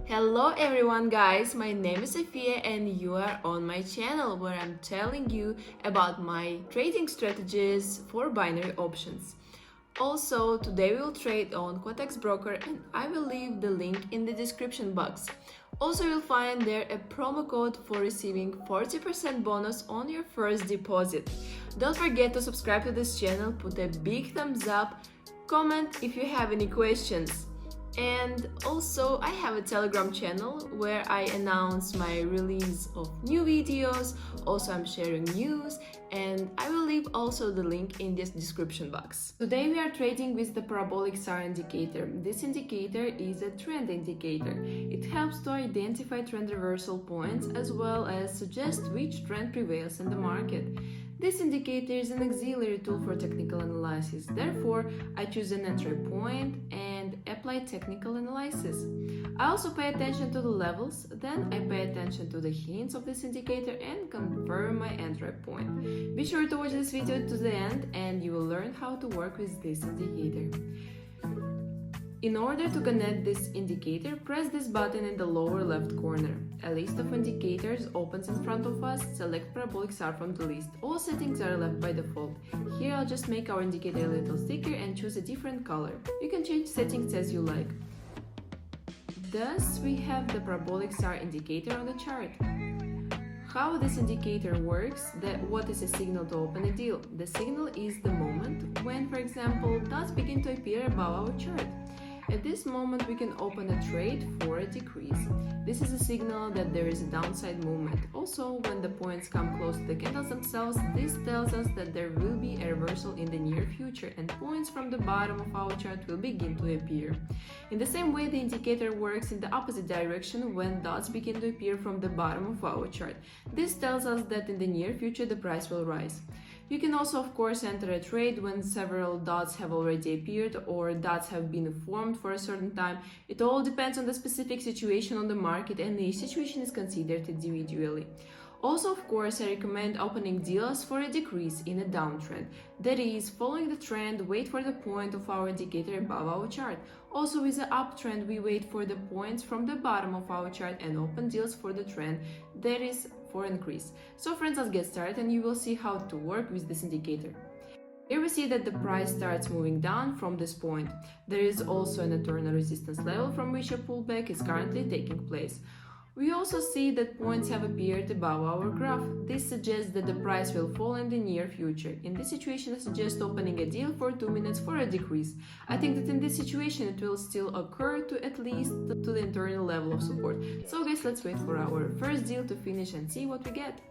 Hello everyone guys, my name is Sophia and you are on my channel where I'm telling you about my trading strategies for binary options. Also, today we will trade on Quotex broker and I will leave the link in the description box. Also, you'll find there a promo code for receiving 40% bonus on your first deposit. Don't forget to subscribe to this channel, put a big thumbs up, comment if you have any questions. And also I have a Telegram channel where I announce my release of new videos. Also I'm sharing news and I will leave also the link in this description box. Today we are trading with the Parabolic Sar indicator. This indicator is a trend indicator. It helps to identify trend reversal points as well as suggest which trend prevails in the market. This indicator is an auxiliary tool for technical analysis. Therefore, I choose an entry point and apply technical analysis. I also pay attention to the levels, then I pay attention to the hints of this indicator and confirm my entry point. Be sure to watch this video to the end and you will learn how to work with this indicator. In order to connect this indicator, press this button in the lower left corner. A list of indicators opens in front of us. Select Parabolic Sar from the list. All settings are left by default. Here I'll just make our indicator a little thicker and choose a different color. You can change settings as you like. Thus, we have the Parabolic Sar indicator on the chart. How this indicator works, what is a signal to open a deal? The signal is the moment when, for example, dots begin to appear above our chart. At this moment, we can open a trade for a decrease. This is a signal that there is a downside movement. Also, when the points come close to the candles themselves, this tells us that there will be a reversal in the near future and points from the bottom of our chart will begin to appear. In the same way, the indicator works in the opposite direction when dots begin to appear from the bottom of our chart. This tells us that in the near future the price will rise. You can also, of course, enter a trade when several dots have already appeared or dots have been formed for a certain time. It all depends on the specific situation on the market and each situation is considered individually. Also, of course, I recommend opening deals for a decrease in a downtrend. That is, following the trend, wait for the point of our indicator above our chart. Also, with the uptrend, we wait for the points from the bottom of our chart and open deals for the trend. That is, for increase. So friends, let's get started and you will see how to work with this indicator. Here we see that the price starts moving down from this point. There is also an internal resistance level from which a pullback is currently taking place. We also see that points have appeared above our graph. This suggests that the price will fall in the near future. In this situation, I suggest opening a deal for 2 minutes for a decrease. I think that in this situation, it will still occur to at least to the internal level of support. So guys, let's wait for our first deal to finish and see what we get.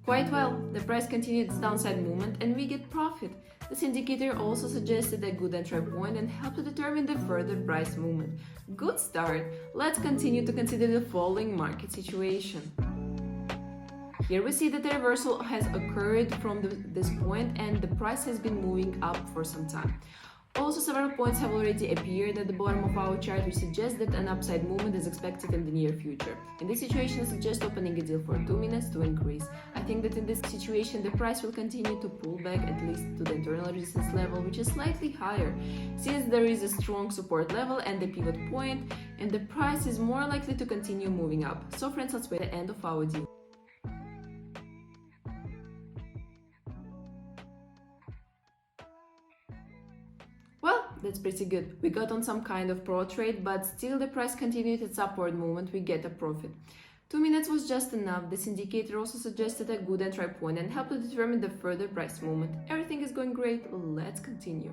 Quite well, the price continued its downside movement and we get profit. This indicator also suggested a good entry point and helped to determine the further price movement. Good start! Let's continue to consider the following market situation. Here we see that the reversal has occurred from this point and the price has been moving up for some time. Also, several points have already appeared at the bottom of our chart, which suggests that an upside movement is expected in the near future. In this situation, I suggest opening a deal for 2 minutes to increase. I think that in this situation, the price will continue to pull back at least to the internal resistance level, which is slightly higher, since there is a strong support level and the pivot point, and the price is more likely to continue moving up. So friends, let's wait at the end of our deal. Well, that's pretty good. We got on some kind of pro trade, but still the price continued its upward movement, we get a profit. 2 minutes was just enough. This indicator also suggested a good entry point and helped to determine the further price movement. Everything is going great, let's continue.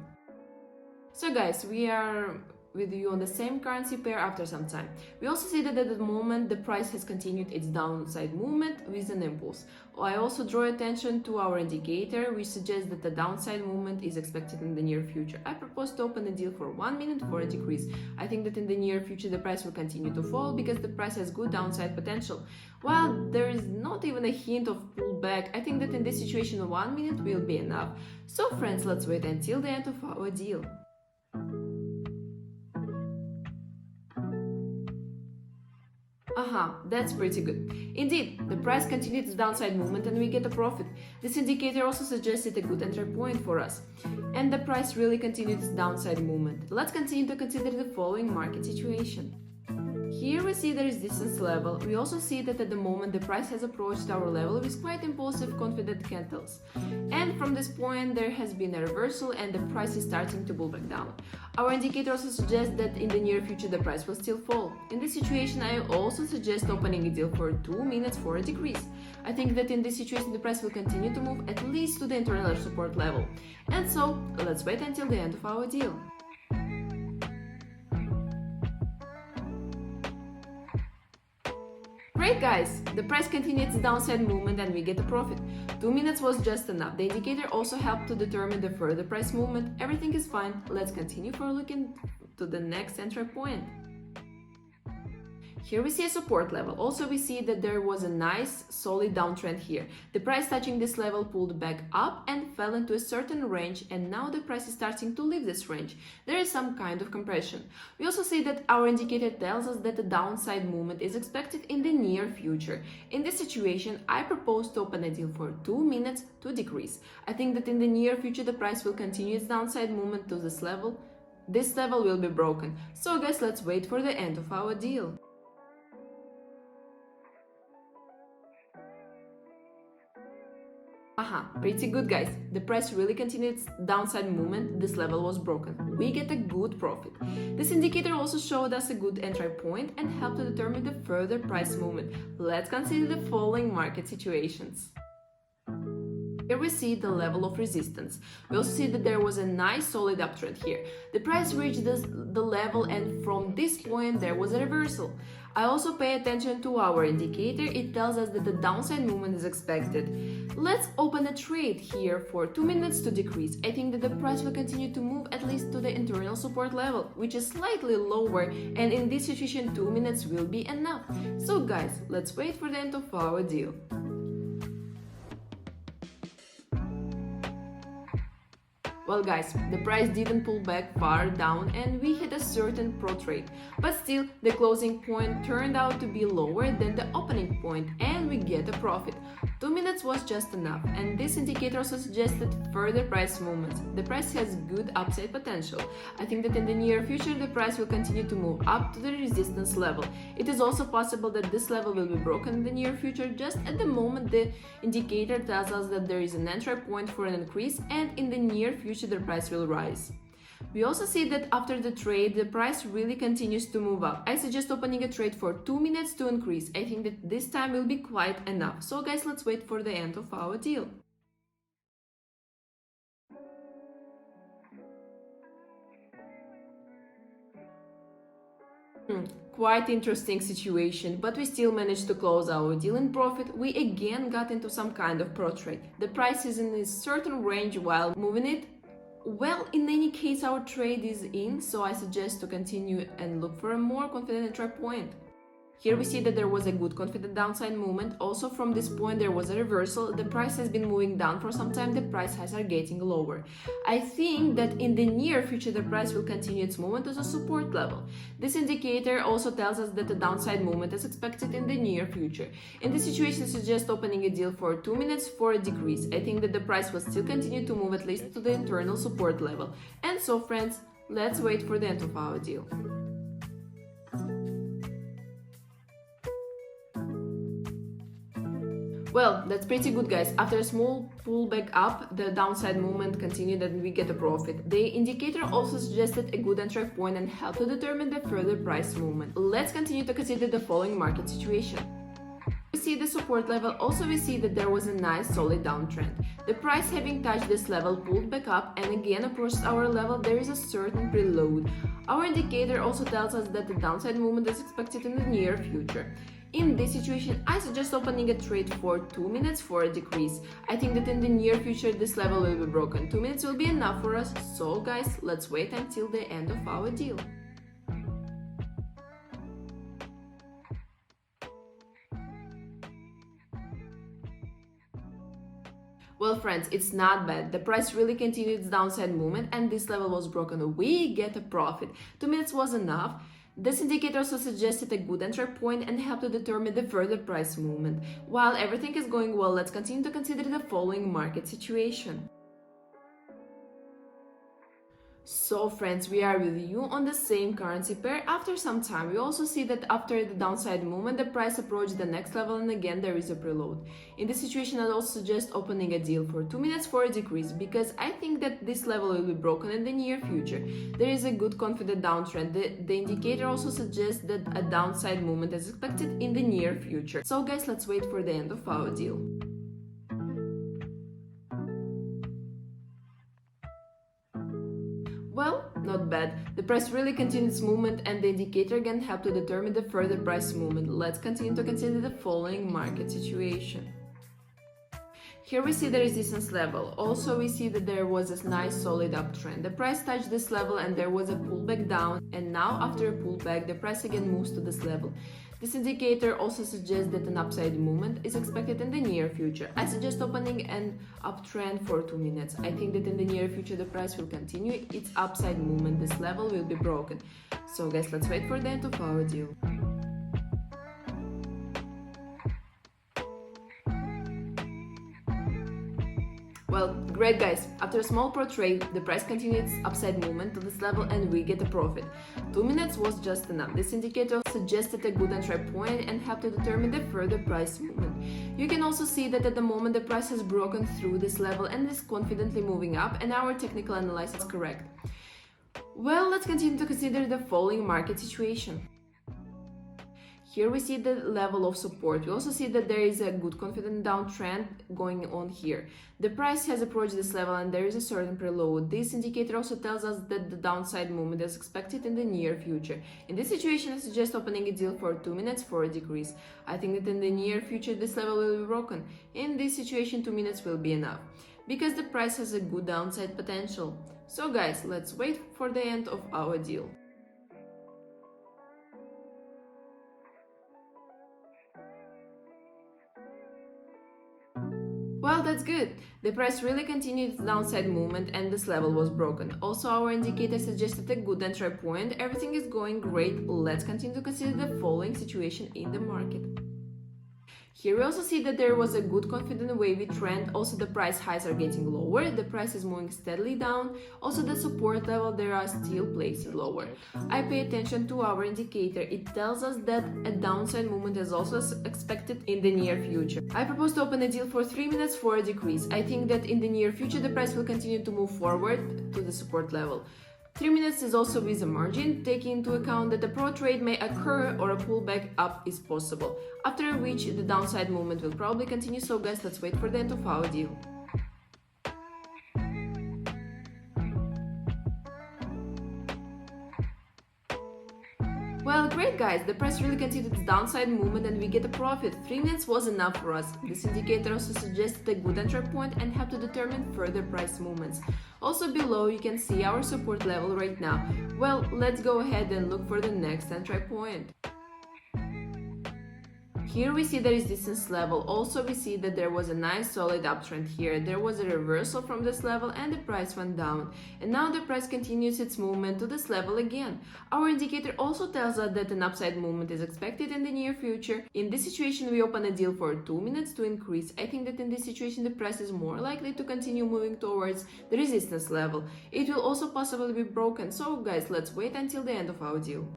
So guys, we are with you on the same currency pair after some time. We also see that at the moment the price has continued its downside movement with an impulse. I also draw attention to our indicator, which suggests that the downside movement is expected in the near future. I propose to open a deal for 1 minute for a decrease. I think that in the near future the price will continue to fall because the price has good downside potential. While there is not even a hint of pullback, I think that in this situation 1 minute will be enough. So friends, let's wait until the end of our deal. That's pretty good. Indeed, the price continued its downside movement and we get a profit. This indicator also suggested a good entry point for us. And the price really continued its downside movement. Let's continue to consider the following market situation. Here we see the resistance level. We also see that at the moment the price has approached our level with quite impulsive, confident candles. And from this point there has been a reversal and the price is starting to pull back down. Our indicator also suggests that in the near future the price will still fall. In this situation I also suggest opening a deal for 2 minutes for a decrease. I think that in this situation the price will continue to move at least to the internal support level. And so let's wait until the end of our deal. Great guys! The price continued its downside movement and we get a profit. 2 minutes was just enough. The indicator also helped to determine the further price movement. Everything is fine. Let's continue for looking to the next entry point. Here we see a support level. Also we see that there was a nice solid downtrend here. The price touching this level pulled back up and fell into a certain range, and now the price is starting to leave this range. There is some kind of compression. We also see that our indicator tells us that the downside movement is expected in the near future. In this situation, I propose to open a deal for 2 minutes to decrease. I think that in the near future the price will continue its downside movement to this level. This level will be broken. So guys, let's wait for the end of our deal. Pretty good guys. The price really continued its downside movement. This level was broken. We get a good profit. This indicator also showed us a good entry point and helped to determine the further price movement. Let's consider the following market situations. Here we see the level of resistance. We also see that there was a nice solid uptrend here. The price reached the level and from this point there was a reversal. I also pay attention to our indicator. It tells us that the downside movement is expected. Let's open a trade here for 2 minutes to decrease. I think that the price will continue to move at least to the internal support level, which is slightly lower, and in this situation 2 minutes will be enough. So guys, let's wait for the end of our deal. Well guys, the price didn't pull back far down and we had a certain pro trade, but still the closing point turned out to be lower than the opening point and we get a profit. 2 minutes was just enough, and this indicator also suggested further price movements. The price has good upside potential. I think that in the near future the price will continue to move up to the resistance level. It is also possible that this level will be broken in the near future. Just at the moment the indicator tells us that there is an entry point for an increase and in the near future the price will rise. We also see that after the trade, the price really continues to move up. I suggest opening a trade for 2 minutes to increase. I think that this time will be quite enough. So guys, let's wait for the end of our deal. Quite interesting situation, but we still managed to close our deal in profit. We again got into some kind of pro trade. The price is in a certain range while moving it. Well, in any case, our trade is in, so I suggest to continue and look for a more confident entry point. Here we see that there was a good confident downside movement. Also from this point there was a reversal. The price has been moving down for some time. The price highs are getting lower. I think that in the near future the price will continue its movement to the support level. This indicator also tells us that the downside movement is expected in the near future. In this situation, I suggest opening a deal for 2 minutes for a decrease. I think that the price will still continue to move at least to the internal support level. And so friends, let's wait for the end of our deal. Well, that's pretty good guys. After a small pullback up, the downside movement continued and we get a profit. The indicator also suggested a good entry point and helped to determine the further price movement. Let's continue to consider the following market situation. We see the support level. Also we see that there was a nice solid downtrend. The price having touched this level pulled back up and again approached our level. There is a certain preload. Our indicator also tells us that the downside movement is expected in the near future. In this situation, I suggest opening a trade for 2 minutes for a decrease. I think that in the near future this level will be broken. 2 minutes will be enough for us. So guys, let's wait until the end of our deal. Well friends, it's not bad. The price really continued its downside movement and this level was broken. We get a profit. 2 minutes was enough. This indicator also suggested a good entry point and helped to determine the further price movement. While everything is going well, let's continue to consider the following market situation. So friends, we are with you on the same currency pair after some time. We also see that after the downside movement, the price approached the next level and again there is a preload. In this situation, I'd also suggest opening a deal for 2 minutes for a decrease because I think that this level will be broken in the near future. There is a good confident downtrend. The indicator also suggests that a downside movement is expected in the near future. So guys, let's wait for the end of our deal. Well, not bad. The price really continued its movement and the indicator again helped to determine the further price movement. Let's continue to consider the following market situation. Here we see the resistance level. Also we see that there was a nice solid uptrend. The price touched this level and there was a pullback down, and now after a pullback the price again moves to this level. This indicator also suggests that an upside movement is expected in the near future. I suggest opening an uptrend for 2 minutes. I think that in the near future the price will continue its upside movement. This level will be broken. So guys, let's wait for the end of our deal. Well, great guys, after a small pro trade, the price continued its upside movement to this level and we get a profit. 2 minutes was just enough. This indicator suggested a good entry point and helped to determine the further price movement. You can also see that at the moment the price has broken through this level and is confidently moving up, and our technical analysis is correct. Well, let's continue to consider the following market situation. Here we see the level of support. We also see that there is a good confident downtrend going on here. The price has approached this level and there is a certain preload. This indicator also tells us that the downside movement is expected in the near future. In this situation, I suggest opening a deal for 2 minutes for a decrease. I think that in the near future this level will be broken. In this situation, 2 minutes will be enough because the price has a good downside potential. So guys, let's wait for the end of our deal. Well, that's good. The price really continued its downside movement and this level was broken. Also, our indicator suggested a good entry point. Everything is going great. Let's continue to consider the following situation in the market. Here we also see that there was a good confident wavy trend. Also the price highs are getting lower, the price is moving steadily down. Also the support level, there are still places lower. I pay attention to our indicator. It tells us that a downside movement is also expected in the near future. I propose to open a deal for 3 minutes for a decrease. I think that in the near future the price will continue to move forward to the support level. 3 minutes is also with a margin, taking into account that a pro trade may occur or a pullback up is possible, after which the downside movement will probably continue. So guys, let's wait for the end of our deal. Well, great guys, the price really continued its downside movement and we get a profit. 3 minutes was enough for us. This indicator also suggested a good entry point and helped to determine further price movements. Also below you can see our support level right now. Well, let's go ahead and look for the next entry point. Here we see the resistance level. Also we see that there was a nice solid uptrend here. There was a reversal from this level and the price went down. And now the price continues its movement to this level again. Our indicator also tells us that an upside movement is expected in the near future. In this situation we open a deal for 2 minutes to increase. I think that in this situation the price is more likely to continue moving towards the resistance level. It will also possibly be broken. So guys, let's wait until the end of our deal.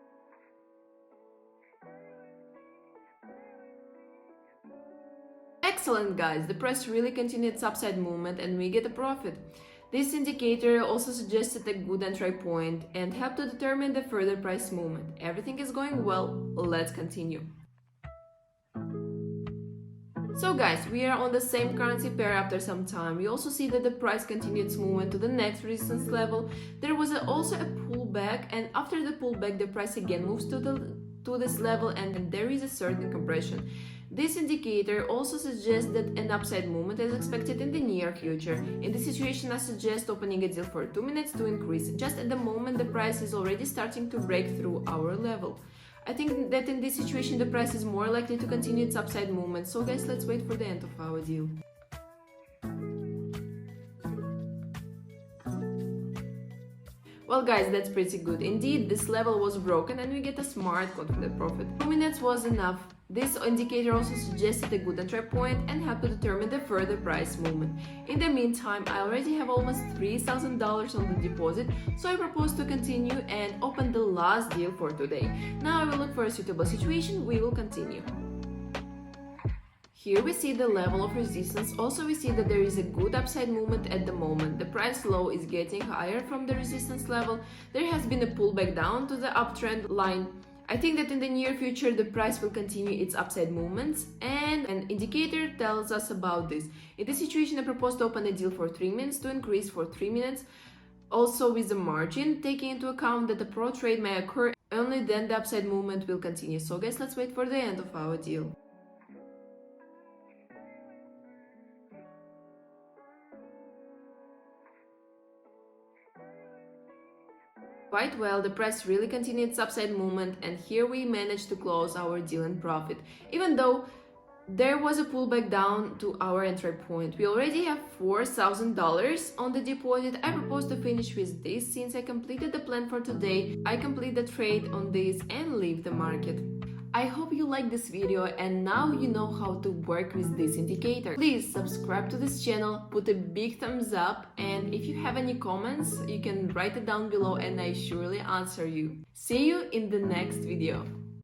Excellent guys, the price really continued its upside movement and we get a profit. This indicator also suggested a good entry point and helped to determine the further price movement. Everything is going well, let's continue. So guys, we are on the same currency pair after some time. We also see that the price continued its movement to the next resistance level. There was also a pullback, and after the pullback the price again moves to this level and there is a certain compression. This indicator also suggests that an upside movement is expected in the near future. In this situation, I suggest opening a deal for 2 minutes to increase. Just at the moment, the price is already starting to break through our level. I think that in this situation, the price is more likely to continue its upside movement. So guys, let's wait for the end of our deal. Well guys, that's pretty good. Indeed, this level was broken and we get a smart confident profit. 2 minutes was enough. This indicator also suggested a good entry point and helped to determine the further price movement. In the meantime, I already have almost $3,000 on the deposit, so I propose to continue and open the last deal for today. Now I will look for a suitable situation. We will continue. Here we see the level of resistance. Also we see that there is a good upside movement at the moment. The price low is getting higher from the resistance level. There has been a pullback down to the uptrend line. I think that in the near future the price will continue its upside movements, and an indicator tells us about this. In this situation I propose to open a deal for 3 minutes to increase for 3 minutes, also with a margin, taking into account that the pro trade may occur. Only then the upside movement will continue. So guys, let's wait for the end of our deal. Quite well, the price really continued its upside movement, and here we managed to close our deal in profit. Even though there was a pullback down to our entry point. We already have $4,000 on the deposit. I propose to finish with this since I completed the plan for today. I complete the trade on this and leave the market. I hope you liked this video and now you know how to work with this indicator. Please subscribe to this channel, put a big thumbs up, and if you have any comments, you can write it down below and I surely answer you. See you in the next video.